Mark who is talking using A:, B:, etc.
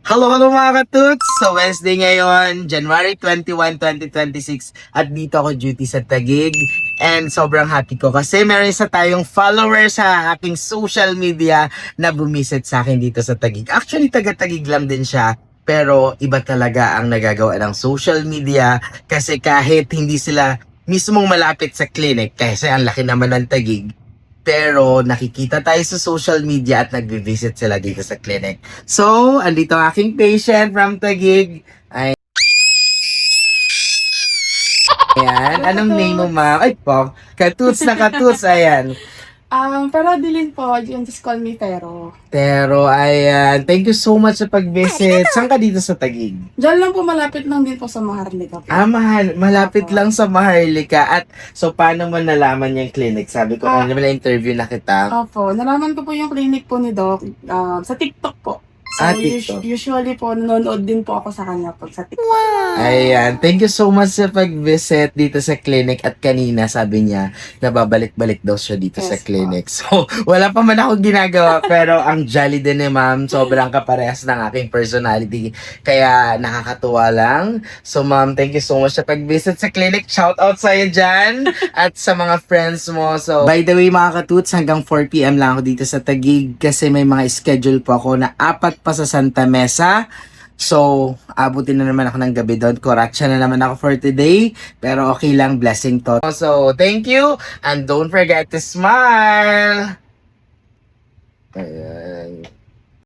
A: Hello mga katuts! So Wednesday ngayon, January 21, 2026 at dito ako duty sa Taguig and sobrang happy ko kasi meron isa tayong follower sa aking social media na bumisit sa akin dito sa Taguig. Actually taga-Taguig lang din siya pero iba talaga ang nagagawa ng social media kasi kahit hindi sila mismong malapit sa clinic kasi ang laki naman ng Taguig, pero nakikita tayo sa social media at nagbe-visit sila dito sa clinic. So, andito ang aking patient from Taguig. Ayan. Anong name mo, ma'am? Ay po, katuts na katuts. Ayan.
B: Pero Dilin po, you can just call me Pero.
A: Pero, ayan. Thank you so much sa pag-visit. Saan ka dito sa Taguig?
B: Diyan lang po, malapit lang din po sa Maharlika po.
A: Malapit lang sa Maharlika. At, so, paano mo nalaman yung clinic? Sabi ko, ano naman interview na kita.
B: Opo, nalaman ko po yung clinic po ni Doc sa TikTok po. So,
A: TikTok.
B: usually po, nanonood din po ako sa kanya pag sa TikTok.
A: Ayan, thank you so much sa pag-visit dito sa clinic at kanina sabi niya nababalik-balik daw siya dito sa
B: Yes,
A: clinic. So, wala pa man ako ginagawa pero ang jolly din ni ma'am, sobrang kaparehas ng aking personality. Kaya nakakatuwa lang. So ma'am, thank you so much sa pag-visit sa clinic. Shout out sa'yo dyan at sa mga friends mo. So, by the way mga katuts, hanggang 4 p.m. lang ako dito sa Taguig kasi may mga schedule po ako na 4 pa sa Santa Mesa. So, abutin na naman ako ng gabi doon. Kuratsa na naman ako for today. Pero okay lang, blessing to. So, thank you. And don't forget to smile. Ayan.